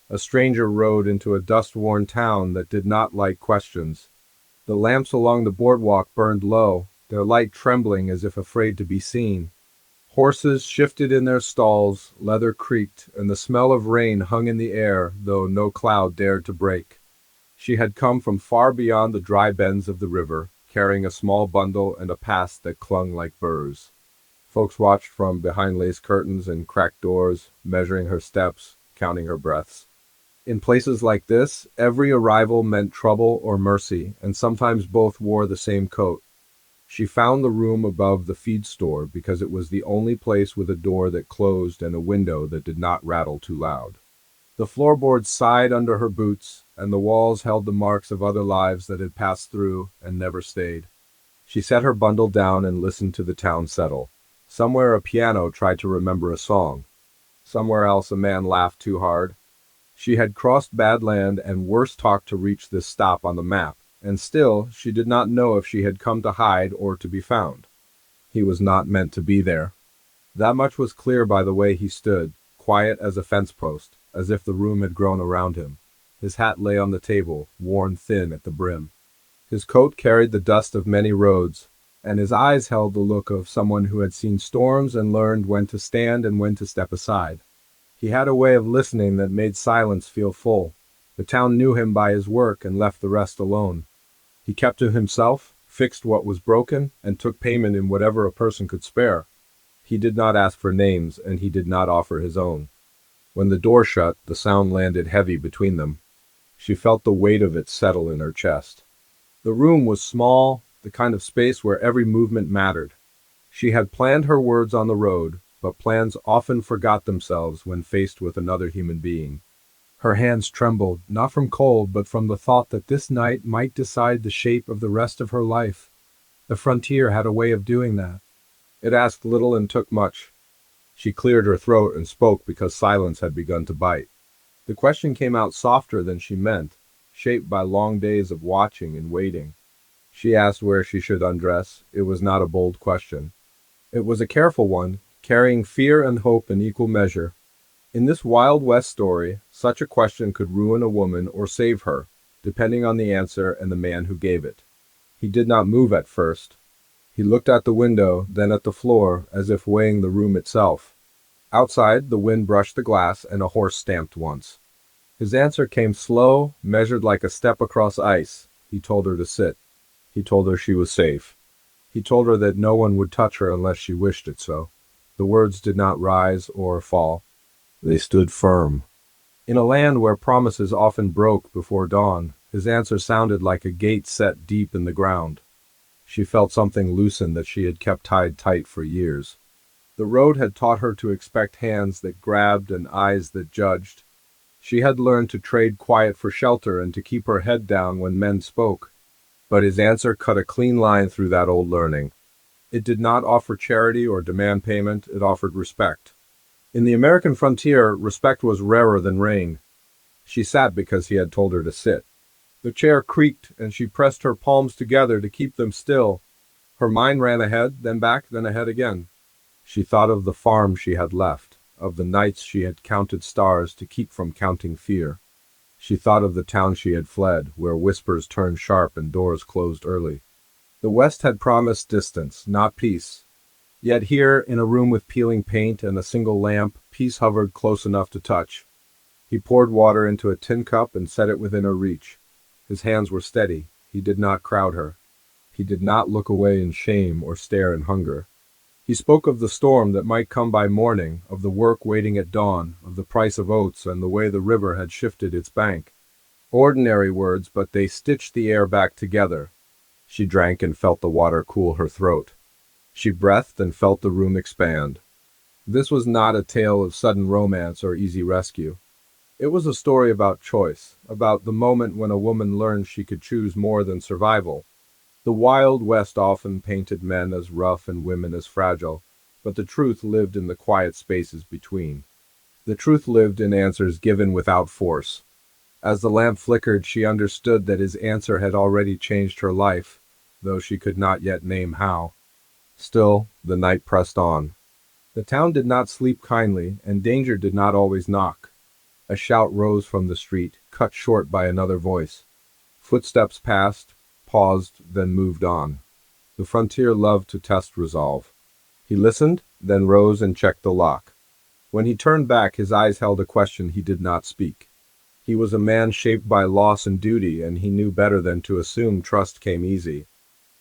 A stranger rode into a dust-worn town that did not like questions. The lamps along the boardwalk burned low, their light trembling as if afraid to be seen. Horses shifted in their stalls, leather creaked, and the smell of rain hung in the air, though no cloud dared to break. She had come from far beyond the dry bends of the river, carrying a small bundle and a past that clung like burrs. Folks watched from behind lace curtains and cracked doors, measuring her steps, counting her breaths. In places like this, every arrival meant trouble or mercy, and sometimes both wore the same coat. She found the room above the feed store because it was the only place with a door that closed and a window that did not rattle too loud. The floorboards sighed under her boots, and the walls held the marks of other lives that had passed through and never stayed. She set her bundle down and listened to the town settle. Somewhere a piano tried to remember a song. Somewhere else a man laughed too hard. She had crossed bad land and worse talk to reach this stop on the map, and still she did not know if she had come to hide or to be found. He was not meant to be there. That much was clear by the way he stood, quiet as a fence post, as if the room had grown around him. His hat lay on the table, worn thin at the brim. His coat carried the dust of many roads, and his eyes held the look of someone who had seen storms and learned when to stand and when to step aside. He had a way of listening that made silence feel full. The town knew him by his work and left the rest alone. He kept to himself, fixed what was broken, and took payment in whatever a person could spare. He did not ask for names, and he did not offer his own. When the door shut, the sound landed heavy between them. She felt the weight of it settle in her chest. The room was small, the kind of space where every movement mattered. She had planned her words on the road, but plans often forgot themselves when faced with another human being. Her hands trembled, not from cold, but from the thought that this night might decide the shape of the rest of her life. The frontier had a way of doing that. It asked little and took much. She cleared her throat and spoke because silence had begun to bite. The question came out softer than she meant, shaped by long days of watching and waiting. She asked where she should undress. It was not a bold question. It was a careful one, carrying fear and hope in equal measure. In this Wild West story, such a question could ruin a woman or save her, depending on the answer and the man who gave it. He did not move at first. He looked at the window, then at the floor, as if weighing the room itself. Outside, the wind brushed the glass and a horse stamped once. His answer came slow, measured like a step across ice. He told her to sit. He told her she was safe. He told her that no one would touch her unless she wished it so. The words did not rise or fall. They stood firm. In a land where promises often broke before dawn, his answer sounded like a gate set deep in the ground. She felt something loosen that she had kept tied tight for years. The road had taught her to expect hands that grabbed and eyes that judged. She had learned to trade quiet for shelter and to keep her head down when men spoke. But his answer cut a clean line through that old learning. It did not offer charity or demand payment, it offered respect. In the American frontier, respect was rarer than rain. She sat because he had told her to sit. The chair creaked, and she pressed her palms together to keep them still. Her mind ran ahead, then back, then ahead again. She thought of the farm she had left, of the nights she had counted stars to keep from counting fear. She thought of the town she had fled, where whispers turned sharp and doors closed early. The West had promised distance, not peace. Yet here, in a room with peeling paint and a single lamp, peace hovered close enough to touch. He poured water into a tin cup and set it within her reach. His hands were steady. He did not crowd her. He did not look away in shame or stare in hunger. He spoke of the storm that might come by morning, of the work waiting at dawn, of the price of oats and the way the river had shifted its bank. Ordinary words, but they stitched the air back together. She drank and felt the water cool her throat. She breathed and felt the room expand. This was not a tale of sudden romance or easy rescue. It was a story about choice, about the moment when a woman learned she could choose more than survival. The Wild West often painted men as rough and women as fragile, but the truth lived in the quiet spaces between. The truth lived in answers given without force. As the lamp flickered, she understood that his answer had already changed her life, though she could not yet name how. Still, the night pressed on. The town did not sleep kindly, and danger did not always knock. A shout rose from the street, cut short by another voice. Footsteps passed, paused, then moved on. The frontier loved to test resolve. He listened, then rose and checked the lock. When he turned back, his eyes held a question he did not speak. He was a man shaped by loss and duty, and he knew better than to assume trust came easy.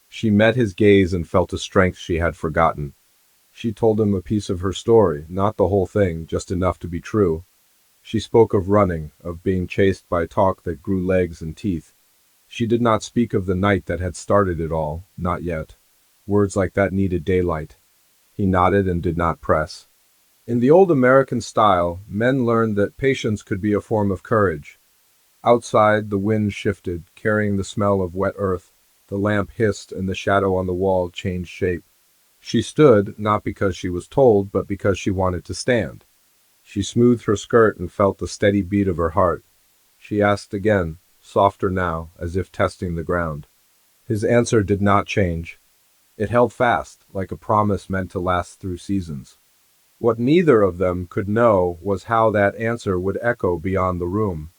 She met his gaze and felt a strength she had forgotten. She told him a piece of her story, not the whole thing, just enough to be true. She spoke of running, of being chased by talk that grew legs and teeth. She did not speak of the night that had started it all, not yet. Words like that needed daylight. He nodded and did not press. In the old American style, men learned that patience could be a form of courage. Outside, the wind shifted, carrying the smell of wet earth. The lamp hissed and the shadow on the wall changed shape. She stood, not because she was told, but because she wanted to stand. She smoothed her skirt and felt the steady beat of her heart. She asked again, softer now, as if testing the ground. His answer did not change. It held fast, like a promise meant to last through seasons. What neither of them could know was how that answer would echo beyond the room.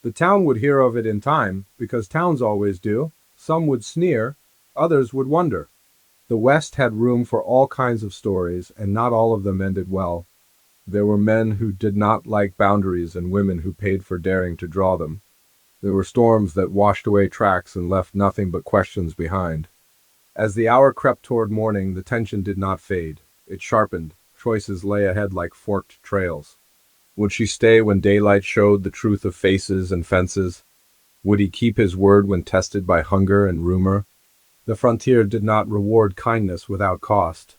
The town would hear of it in time, because towns always do. Some would sneer, others would wonder. The West had room for all kinds of stories, and not all of them ended well. There were men who did not like boundaries and women who paid for daring to draw them. There were storms that washed away tracks and left nothing but questions behind. As the hour crept toward morning, the tension did not fade. It sharpened. Choices lay ahead like forked trails. Would she stay when daylight showed the truth of faces and fences? Would he keep his word when tested by hunger and rumor? The frontier did not reward kindness without cost.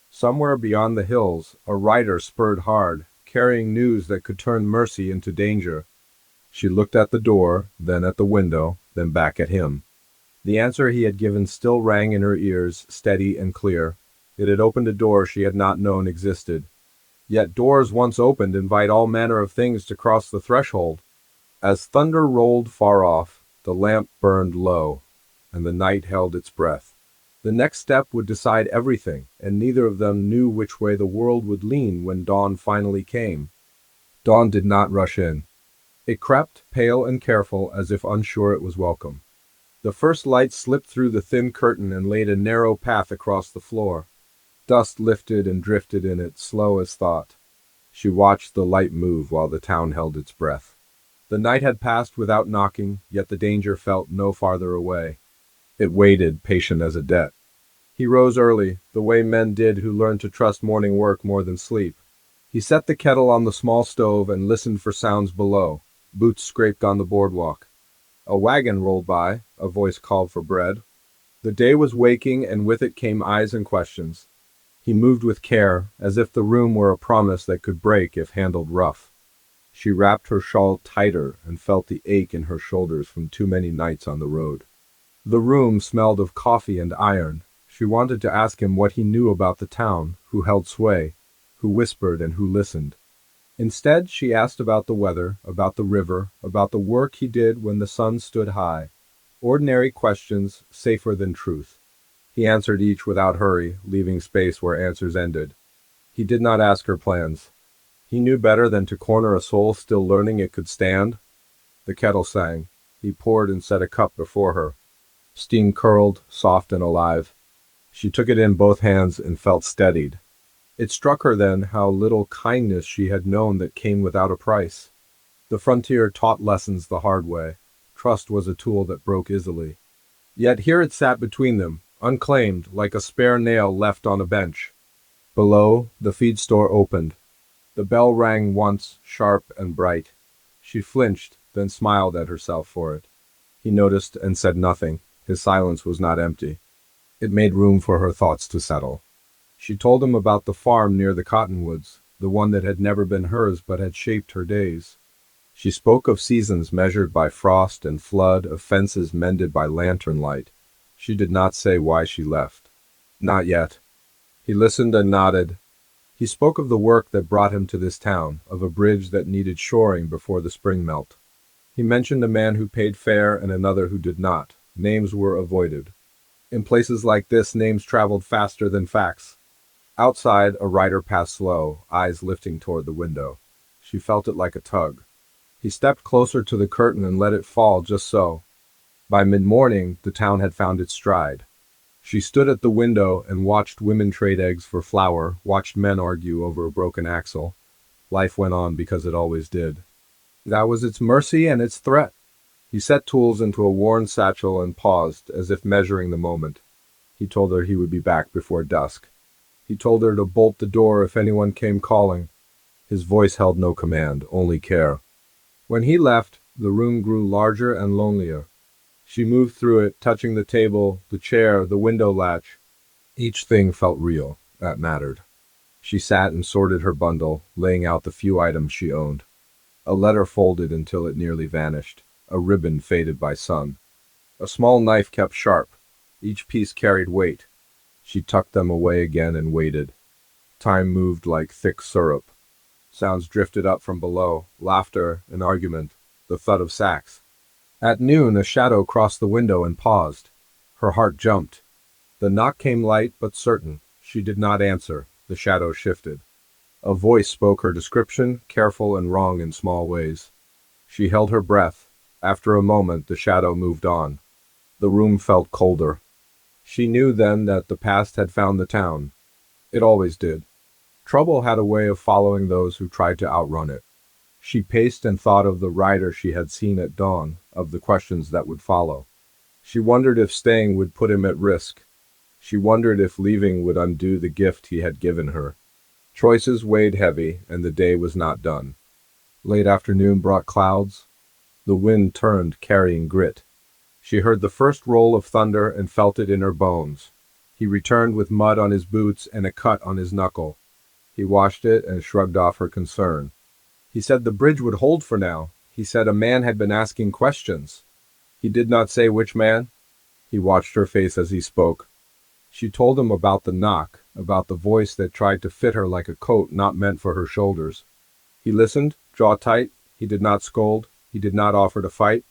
Somewhere beyond the hills, a rider spurred hard, carrying news that could turn mercy into danger. She looked at the door, then at the window, then back at him. The answer he had given still rang in her ears, steady and clear. It had opened a door she had not known existed. Yet doors once opened invite all manner of things to cross the threshold. As thunder rolled far off, the lamp burned low, and the night held its breath. The next step would decide everything, and neither of them knew which way the world would lean when dawn finally came. Dawn did not rush in. It crept, pale and careful, as if unsure it was welcome. The first light slipped through the thin curtain and laid a narrow path across the floor. Dust lifted and drifted in it, slow as thought. She watched the light move while the town held its breath. The night had passed without knocking, yet the danger felt no farther away. It waited, patient as a debt. He rose early, the way men did who learned to trust morning work more than sleep. He set the kettle on the small stove and listened for sounds below. Boots scraped on the boardwalk. A wagon rolled by, a voice called for bread. The day was waking, and with it came eyes and questions. He moved with care, as if the room were a promise that could break if handled rough. She wrapped her shawl tighter and felt the ache in her shoulders from too many nights on the road. The room smelled of coffee and iron. She wanted to ask him what he knew about the town, who held sway, who whispered and who listened. Instead, she asked about the weather, about the river, about the work he did when the sun stood high. Ordinary questions, safer than truth. He answered each without hurry, leaving space where answers ended. He did not ask her plans. He knew better than to corner a soul still learning it could stand. The kettle sang. He poured and set a cup before her. Steam curled, soft and alive. She took it in both hands and felt steadied. It struck her then how little kindness she had known that came without a price. The frontier taught lessons the hard way. Trust was a tool that broke easily. Yet here it sat between them, unclaimed, like a spare nail left on a bench. Below, the feed store opened. The bell rang once, sharp and bright. She flinched, then smiled at herself for it. He noticed and said nothing. His silence was not empty. It made room for her thoughts to settle. She told him about the farm near the cottonwoods, the one that had never been hers but had shaped her days. She spoke of seasons measured by frost and flood, of fences mended by lantern light. She did not say why she left. Not yet. He listened and nodded. He spoke of the work that brought him to this town, of a bridge that needed shoring before the spring melt. He mentioned a man who paid fare and another who did not. Names were avoided. In places like this, names traveled faster than facts. Outside, a rider passed slow, eyes lifting toward the window. She felt it like a tug. He stepped closer to the curtain and let it fall just so. By mid-morning, the town had found its stride. She stood at the window and watched women trade eggs for flour, watched men argue over a broken axle. Life went on because it always did. That was its mercy and its threat. He set tools into a worn satchel and paused, as if measuring the moment. He told her he would be back before dusk. He told her to bolt the door if anyone came calling. His voice held no command, only care. When he left, the room grew larger and lonelier. She moved through it, touching the table, the chair, the window latch. Each thing felt real. That mattered. She sat and sorted her bundle, laying out the few items she owned. A letter folded until it nearly vanished. A ribbon faded by sun. A small knife kept sharp. Each piece carried weight. She tucked them away again and waited. Time moved like thick syrup. Sounds drifted up from below, laughter, an argument, the thud of sacks. At noon, a shadow crossed the window and paused. Her heart jumped. The knock came light but certain. She did not answer. The shadow shifted. A voice spoke her description, careful and wrong in small ways. She held her breath. After a moment, the shadow moved on. The room felt colder. She knew then that the past had found the town. It always did. Trouble had a way of following those who tried to outrun it. She paced and thought of the rider she had seen at dawn, of the questions that would follow. She wondered if staying would put him at risk. She wondered if leaving would undo the gift he had given her. Choices weighed heavy, and the day was not done. Late afternoon brought clouds. The wind turned, carrying grit. She heard the first roll of thunder and felt it in her bones. He returned with mud on his boots and a cut on his knuckle. He washed it and shrugged off her concern. He said the bridge would hold for now. He said a man had been asking questions. He did not say which man. He watched her face as he spoke. She told him about the knock, about the voice that tried to fit her like a coat not meant for her shoulders. He listened, jaw tight. He did not scold. He did not offer to fight.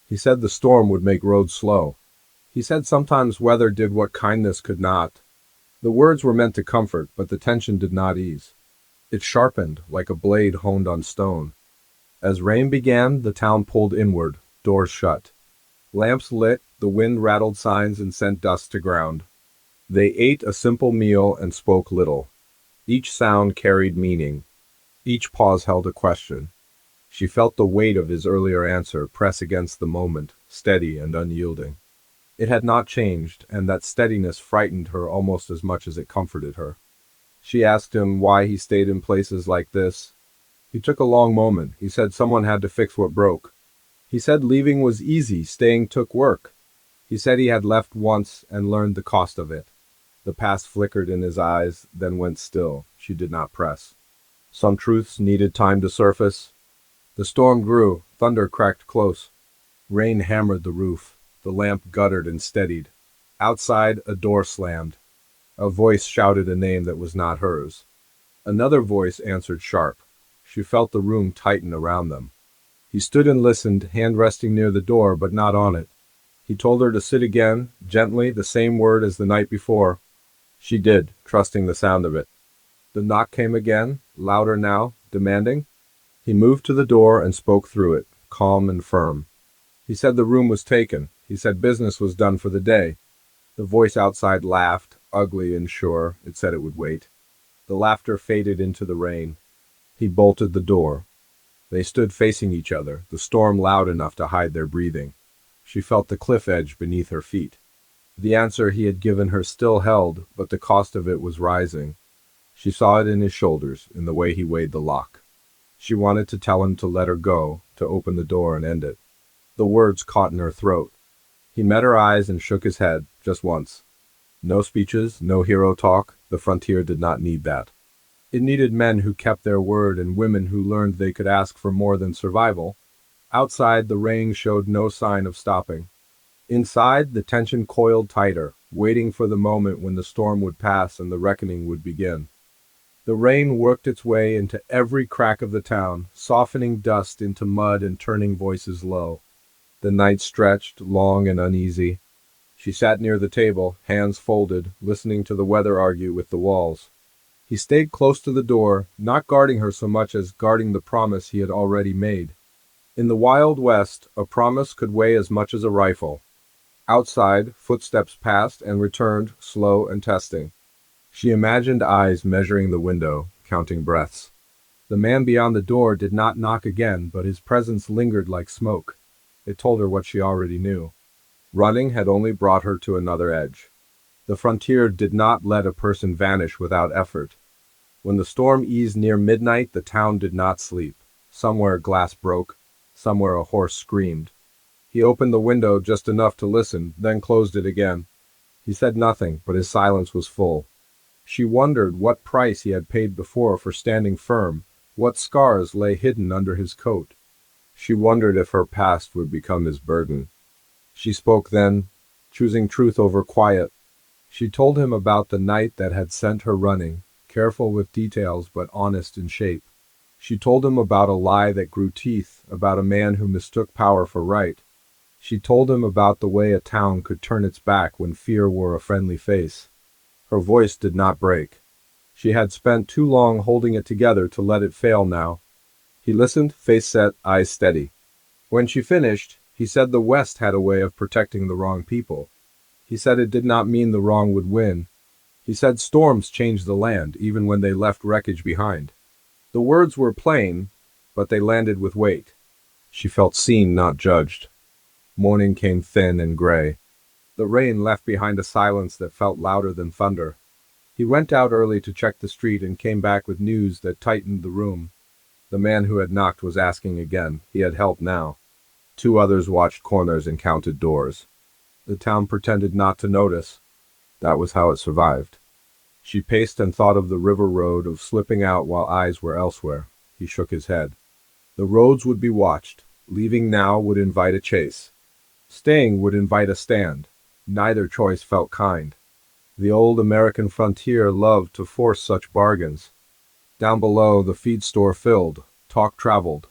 He said the storm would make roads slow. He said sometimes weather did what kindness could not. The words were meant to comfort, but the tension did not ease. It sharpened like a blade honed on stone. As rain began, the town pulled inward, doors shut. Lamps lit, the wind rattled signs and sent dust to ground. They ate a simple meal and spoke little. Each sound carried meaning. Each pause held a question. She felt the weight of his earlier answer press against the moment, steady and unyielding. It had not changed, and that steadiness frightened her almost as much as it comforted her. She asked him why he stayed in places like this. He took a long moment. He said someone had to fix what broke. He said leaving was easy, staying took work. He said he had left once and learned the cost of it. The past flickered in his eyes, then went still. She did not press. Some truths needed time to surface. The storm grew. Thunder cracked close. Rain hammered the roof. The lamp guttered and steadied. Outside, a door slammed. A voice shouted a name that was not hers. Another voice answered sharp. She felt the room tighten around them. He stood and listened, hand resting near the door, but not on it. He told her to sit again, gently, the same word as the night before. She did, trusting the sound of it. The knock came again, louder now, demanding. He moved to the door and spoke through it, calm and firm. He said the room was taken. He said business was done for the day. The voice outside laughed, ugly and sure. It said it would wait. The laughter faded into the rain. He bolted the door. They stood facing each other, the storm loud enough to hide their breathing. She felt the cliff edge beneath her feet. The answer he had given her still held, but the cost of it was rising. She saw it in his shoulders, in the way he weighed the lock. She wanted to tell him to let her go, to open the door and end it. The words caught in her throat. He met her eyes and shook his head, just once. No speeches, no hero talk. The frontier did not need that. It needed men who kept their word and women who learned they could ask for more than survival. Outside, the rain showed no sign of stopping. Inside, the tension coiled tighter, waiting for the moment when the storm would pass and the reckoning would begin. The rain worked its way into every crack of the town, softening dust into mud and turning voices low. The night stretched, long and uneasy. She sat near the table, hands folded, listening to the weather argue with the walls. He stayed close to the door, not guarding her so much as guarding the promise he had already made. In the Wild West, a promise could weigh as much as a rifle. Outside, footsteps passed and returned, slow and testing. She imagined eyes measuring the window, counting breaths. The man beyond the door did not knock again, but his presence lingered like smoke. It told her what she already knew. Running had only brought her to another edge. The frontier did not let a person vanish without effort. When the storm eased near midnight, the town did not sleep. Somewhere glass broke, somewhere a horse screamed. He opened the window just enough to listen, then closed it again. He said nothing, but his silence was full. She wondered what price he had paid before for standing firm, what scars lay hidden under his coat. She wondered if her past would become his burden. She spoke then, choosing truth over quiet. She told him about the night that had sent her running, careful with details but honest in shape. She told him about a lie that grew teeth, about a man who mistook power for right. She told him about the way a town could turn its back when fear wore a friendly face. Her voice did not break. She had spent too long holding it together to let it fail now. He listened, face set, eyes steady. When she finished, he said the West had a way of protecting the wrong people. He said it did not mean the wrong would win. He said storms changed the land, even when they left wreckage behind. The words were plain, but they landed with weight. She felt seen, not judged. Morning came thin and gray. The rain left behind a silence that felt louder than thunder. He went out early to check the street and came back with news that tightened the room. The man who had knocked was asking again. He had help now. 2 others watched corners and counted doors. The town pretended not to notice. That was how it survived. She paced and thought of the river road, of slipping out while eyes were elsewhere. He shook his head. The roads would be watched. Leaving now would invite a chase. Staying would invite a stand. Neither choice felt kind. The old American frontier loved to force such bargains. Down below, the feed store filled. Talk traveled.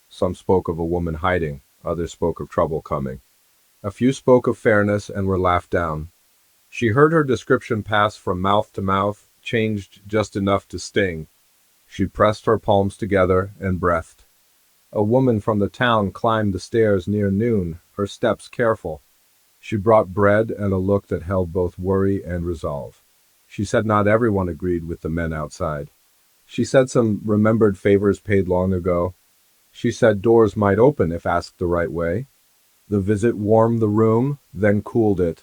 Some spoke of a woman hiding. Others spoke of trouble coming. A few spoke of fairness and were laughed down. She heard her description pass from mouth to mouth, changed just enough to sting. She pressed her palms together and breathed. A woman from the town climbed the stairs near noon, her steps careful. She brought bread and a look that held both worry and resolve. She said not everyone agreed with the men outside. She said some remembered favors paid long ago. She said doors might open if asked the right way. The visit warmed the room, then cooled it.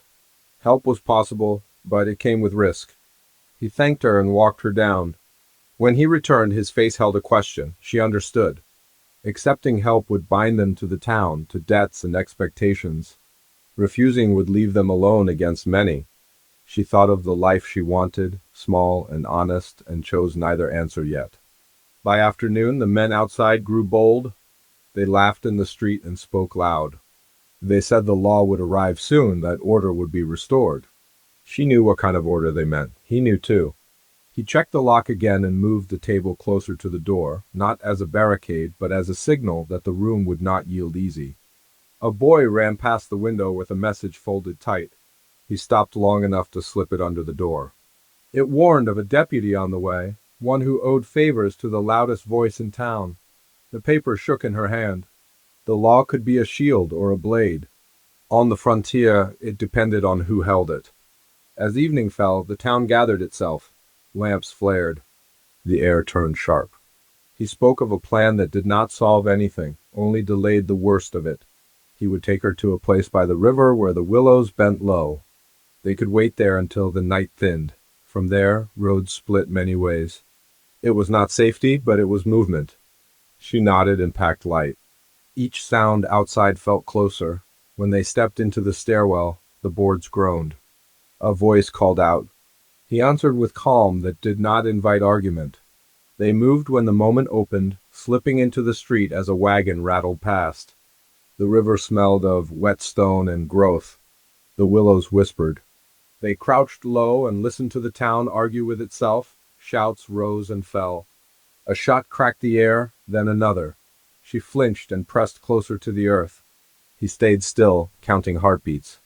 Help was possible, but it came with risk. He thanked her and walked her down. When he returned, his face held a question. She understood. Accepting help would bind them to the town, to debts and expectations. Refusing would leave them alone against many. She thought of the life she wanted, small and honest, and chose neither answer yet. By afternoon, the men outside grew bold. They laughed in the street and spoke loud. They said the law would arrive soon, that order would be restored. She knew what kind of order they meant. He knew too. He checked the lock again and moved the table closer to the door, not as a barricade, but as a signal that the room would not yield easy. A boy ran past the window with a message folded tight. He stopped long enough to slip it under the door. It warned of a deputy on the way, one who owed favors to the loudest voice in town. The paper shook in her hand. The law could be a shield or a blade. On the frontier, it depended on who held it. As evening fell, the town gathered itself. Lamps flared. The air turned sharp. He spoke of a plan that did not solve anything, only delayed the worst of it. He would take her to a place by the river where the willows bent low. They could wait there until the night thinned. From there, roads split many ways. It was not safety, but it was movement. She nodded and packed light. Each sound outside felt closer. When they stepped into the stairwell, the boards groaned. A voice called out. He answered with calm that did not invite argument. They moved when the moment opened, slipping into the street as a wagon rattled past. The river smelled of wet stone and growth. The willows whispered. They crouched low and listened to the town argue with itself. Shouts rose and fell. A shot cracked the air, then another. She flinched and pressed closer to the earth. He stayed still, counting heartbeats.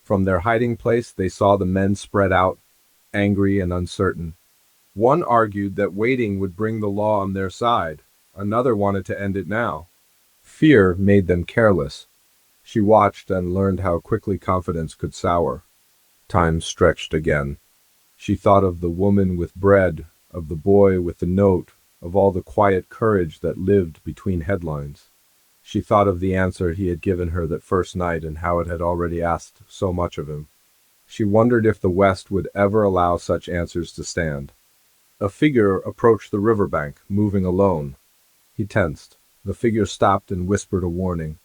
From their hiding place, they saw the men spread out, angry and uncertain. One argued that waiting would bring the law on their side. Another wanted to end it now. Fear made them careless. She watched and learned how quickly confidence could sour. Time stretched again. She thought of the woman with bread, of the boy with the note, of all the quiet courage that lived between headlines. She thought of the answer he had given her that first night and how it had already asked so much of him. She wondered if the West would ever allow such answers to stand. A figure approached the riverbank, moving alone. He tensed. The figure stopped and whispered a warning.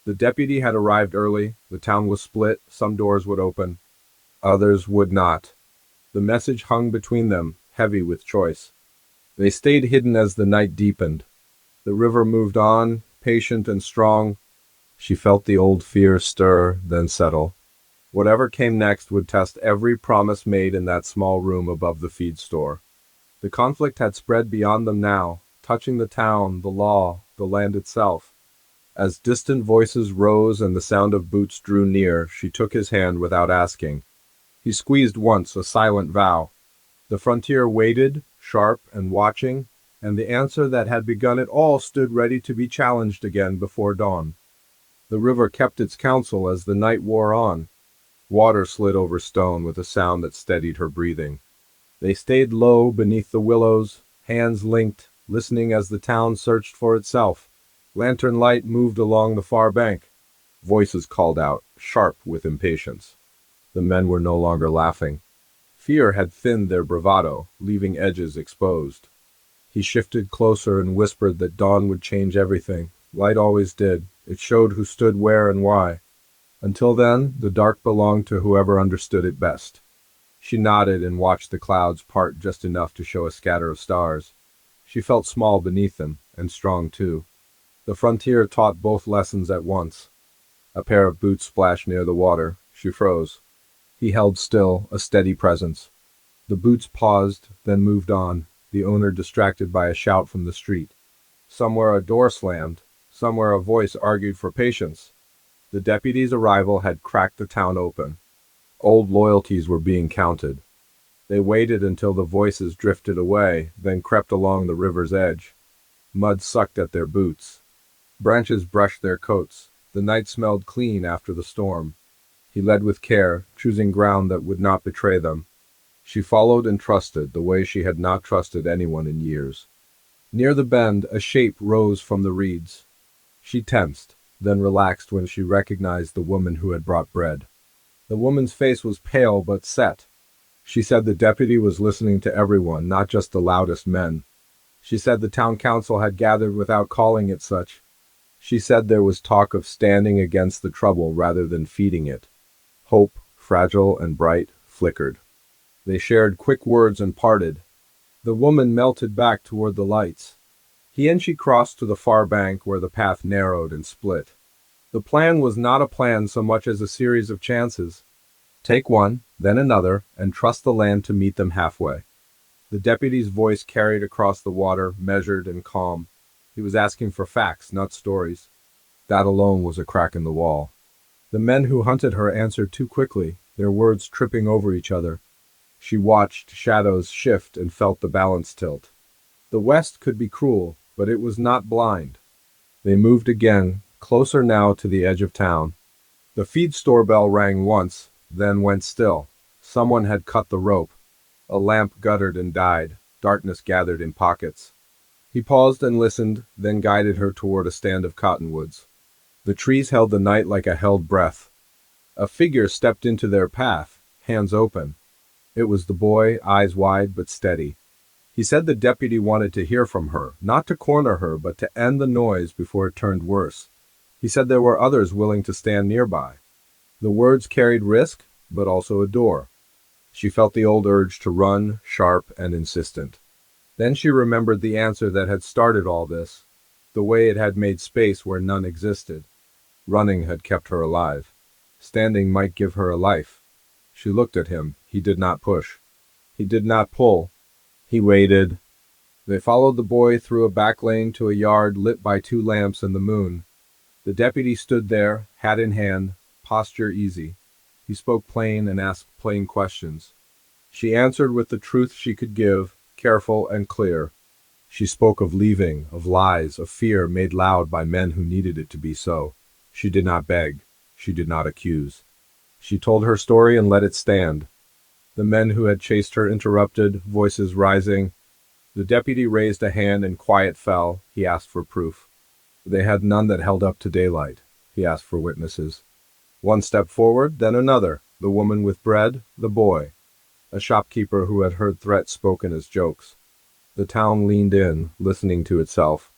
The deputy had arrived early. The town was split. Some doors would open. Others would not. The message hung between them, heavy with choice. They stayed hidden as the night deepened. The river moved on, patient and strong. She felt the old fear stir, then settle. Whatever came next would test every promise made in that small room above the feed store. The conflict had spread beyond them now, touching the town, the law, the land itself. As distant voices rose and the sound of boots drew near, she took his hand without asking. He squeezed once, a silent vow. The frontier waited, sharp and watching, and the answer that had begun it all stood ready to be challenged again before dawn. The river kept its counsel as the night wore on. Water slid over stone with a sound that steadied her breathing. They stayed low beneath the willows, hands linked, listening as the town searched for itself. Lantern light moved along the far bank. Voices called out, sharp with impatience. The men were no longer laughing. Fear had thinned their bravado, leaving edges exposed. He shifted closer and whispered that dawn would change everything. Light always did. It showed who stood where and why. Until then, the dark belonged to whoever understood it best. She nodded and watched the clouds part just enough to show a scatter of stars. She felt small beneath them, and strong too. The frontier taught both lessons at once. A pair of boots splashed near the water. She froze. He held still, a steady presence. The boots paused, then moved on, the owner distracted by a shout from the street. Somewhere a door slammed. Somewhere a voice argued for patience. The deputy's arrival had cracked the town open. Old loyalties were being counted. They waited until the voices drifted away, then crept along the river's edge. Mud sucked at their boots. Branches brushed their coats. The night smelled clean after the storm. He led with care, choosing ground that would not betray them. She followed and trusted the way she had not trusted anyone in years. Near the bend, a shape rose from the reeds. She tensed, then relaxed when she recognized the woman who had brought bread. The woman's face was pale but set. She said the deputy was listening to everyone, not just the loudest men. She said the town council had gathered without calling it such. She said there was talk of standing against the trouble rather than feeding it. Hope, fragile and bright, flickered. They shared quick words and parted. The woman melted back toward the lights. He and she crossed to the far bank where the path narrowed and split. The plan was not a plan so much as a series of chances. Take one, then another, and trust the land to meet them halfway. The deputy's voice carried across the water, measured and calm. He was asking for facts, not stories. That alone was a crack in the wall. The men who hunted her answered too quickly, their words tripping over each other. She watched shadows shift and felt the balance tilt. The West could be cruel, but it was not blind. They moved again, closer now to the edge of town. The feed store bell rang once, then went still. Someone had cut the rope. A lamp guttered and died. Darkness gathered in pockets. He paused and listened, then guided her toward a stand of cottonwoods. The trees held the night like a held breath. A figure stepped into their path, hands open. It was the boy, eyes wide but steady. He said the deputy wanted to hear from her, not to corner her, but to end the noise before it turned worse. He said there were others willing to stand nearby. The words carried risk, but also a door. She felt the old urge to run, sharp and insistent. Then she remembered the answer that had started all this, the way it had made space where none existed. Running had kept her alive. Standing might give her a life. She looked at him. He did not push. He did not pull. He waited. They followed the boy through a back lane to a yard lit by 2 lamps and the moon. The deputy stood there, hat in hand, posture easy. He spoke plain and asked plain questions. She answered with the truth she could give, careful and clear. She spoke of leaving, of lies, of fear made loud by men who needed it to be so. She did not beg. She did not accuse. She told her story and let it stand. The men who had chased her interrupted, voices rising. The deputy raised a hand and quiet fell. He asked for proof. They had none that held up to daylight. He asked for witnesses. One step forward, then another. The woman with bread, the boy. A shopkeeper who had heard threats spoken as jokes. The town leaned in, listening to itself.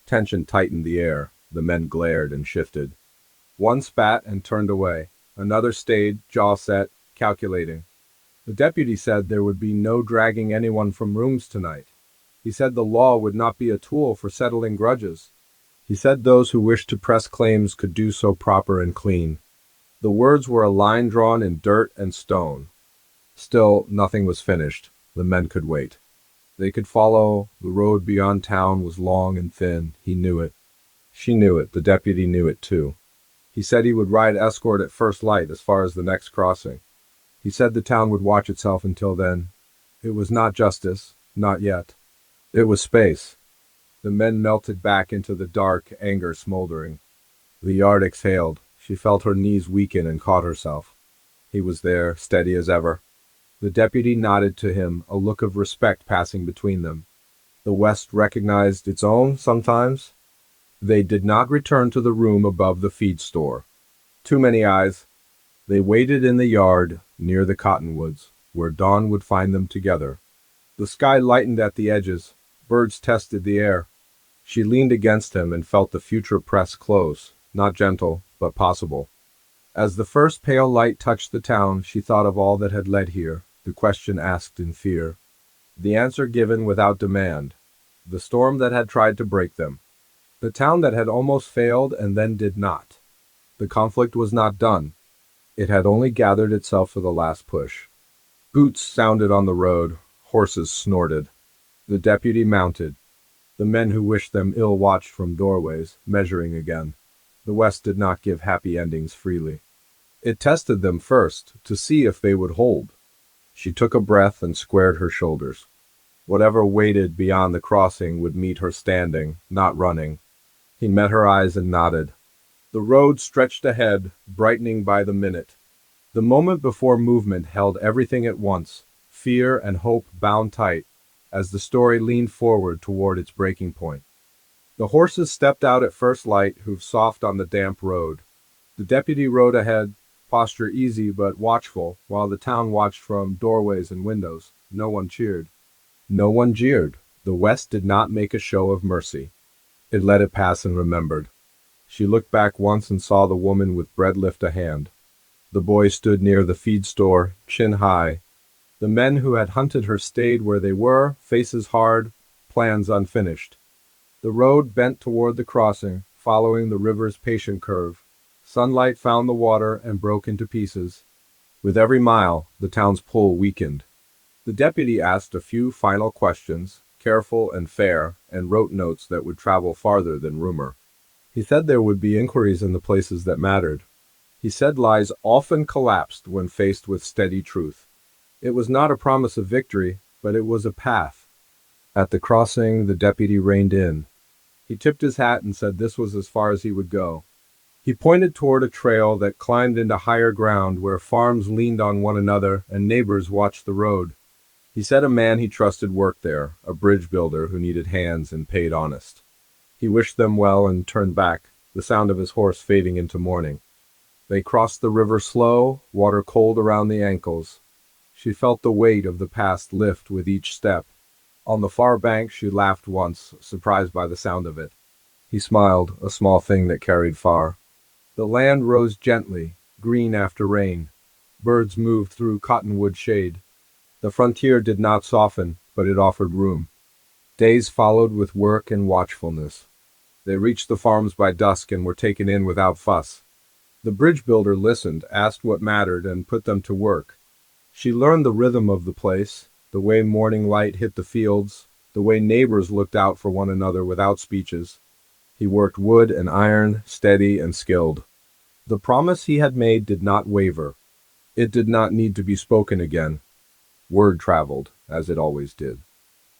Tension tightened the air. The men glared and shifted. One spat and turned away. Another stayed, jaw set, calculating. The deputy said there would be no dragging anyone from rooms tonight. He said the law would not be a tool for settling grudges. He said those who wished to press claims could do so proper and clean. The words were a line drawn in dirt and stone. Still, nothing was finished. The men could wait. They could follow. The road beyond town was long and thin. He knew it. She knew it. The deputy knew it too. He said he would ride escort at first light as far as the next crossing. He said the town would watch itself until then. It was not justice, not yet. It was space. The men melted back into the dark, anger smoldering. The yard exhaled. She felt her knees weaken and caught herself. He was there, steady as ever. The deputy nodded to him, a look of respect passing between them. The West recognized its own sometimes. They did not return to the room above the feed store. Too many eyes. They waited in the yard, near the cottonwoods, where dawn would find them together. The sky lightened at the edges. Birds tested the air. She leaned against him and felt the future press close, not gentle, but possible. As the first pale light touched the town, she thought of all that had led here, the question asked in fear, the answer given without demand, the storm that had tried to break them, the town that had almost failed and then did not. The conflict was not done. It had only gathered itself for the last push. Boots sounded on the road. Horses snorted. The deputy mounted. The men who wished them ill watched from doorways, measuring again. The West did not give happy endings freely. It tested them first, to see if they would hold. She took a breath and squared her shoulders. Whatever waited beyond the crossing would meet her standing, not running. He met her eyes and nodded. The road stretched ahead, brightening by the minute. The moment before movement held everything at once, fear and hope bound tight, as the story leaned forward toward its breaking point. The horses stepped out at first light, hooves soft on the damp road. The deputy rode ahead, posture easy but watchful, while the town watched from doorways and windows. No one cheered. No one jeered. The West did not make a show of mercy. It let it pass and remembered. She looked back once and saw the woman with bread lift a hand. The boy stood near the feed store, chin high. The men who had hunted her stayed where they were, faces hard, plans unfinished. The road bent toward the crossing, following the river's patient curve. Sunlight found the water and broke into pieces. With every mile, the town's pull weakened. The deputy asked a few final questions, careful and fair, and wrote notes that would travel farther than rumor. He said there would be inquiries in the places that mattered. He said lies often collapsed when faced with steady truth. It was not a promise of victory, but it was a path. At the crossing, the deputy reined in. He tipped his hat and said this was as far as he would go. He pointed toward a trail that climbed into higher ground where farms leaned on one another and neighbors watched the road. He said a man he trusted worked there, a bridge builder who needed hands and paid honest. He wished them well and turned back, the sound of his horse fading into morning. They crossed the river slow, water cold around the ankles. She felt the weight of the past lift with each step. On the far bank she laughed once, surprised by the sound of it. He smiled, a small thing that carried far. The land rose gently, green after rain. Birds moved through cottonwood shade. The frontier did not soften, but it offered room. Days followed with work and watchfulness. They reached the farms by dusk and were taken in without fuss. The bridge builder listened, asked what mattered, and put them to work. She learned the rhythm of the place, the way morning light hit the fields, the way neighbors looked out for one another without speeches. He worked wood and iron, steady and skilled. The promise he had made did not waver. It did not need to be spoken again. Word traveled, as it always did.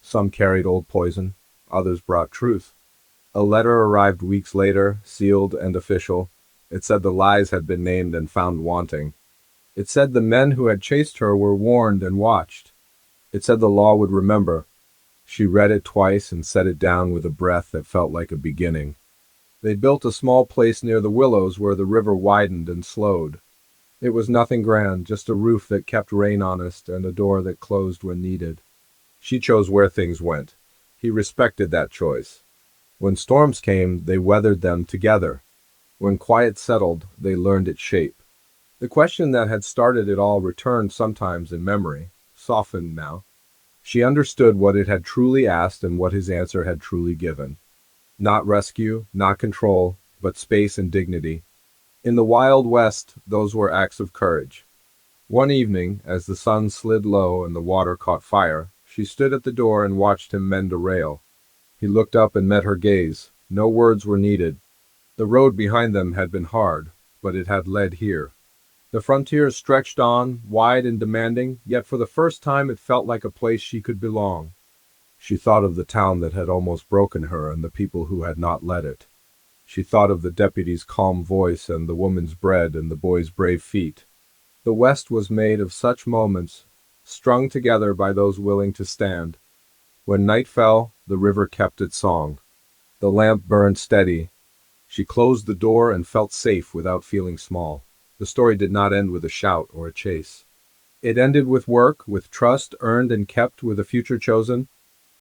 Some carried old poison, others brought truth. A letter arrived weeks later, sealed and official. It said the lies had been named and found wanting. It said the men who had chased her were warned and watched. It said the law would remember. She read it twice and set it down with a breath that felt like a beginning. They'd built a small place near the willows where the river widened and slowed. It was nothing grand, just a roof that kept rain honest and a door that closed when needed. She chose where things went. He respected that choice. When storms came, they weathered them together. When quiet settled, they learned its shape. The question that had started it all returned sometimes in memory, softened now. She understood what it had truly asked and what his answer had truly given. Not rescue, not control, but space and dignity. In the Wild West, those were acts of courage. One evening, as the sun slid low and the water caught fire, she stood at the door and watched him mend a rail. He looked up and met her gaze. No words were needed. The road behind them had been hard, but it had led here. The frontier stretched on, wide and demanding, yet for the first time it felt like a place she could belong. She thought of the town that had almost broken her and the people who had not let it. She thought of the deputy's calm voice and the woman's bread and the boy's brave feet. The West was made of such moments, strung together by those willing to stand. When night fell, the river kept its song. The lamp burned steady. She closed the door and felt safe without feeling small. The story did not end with a shout or a chase. It ended with work, with trust earned and kept, with a future chosen.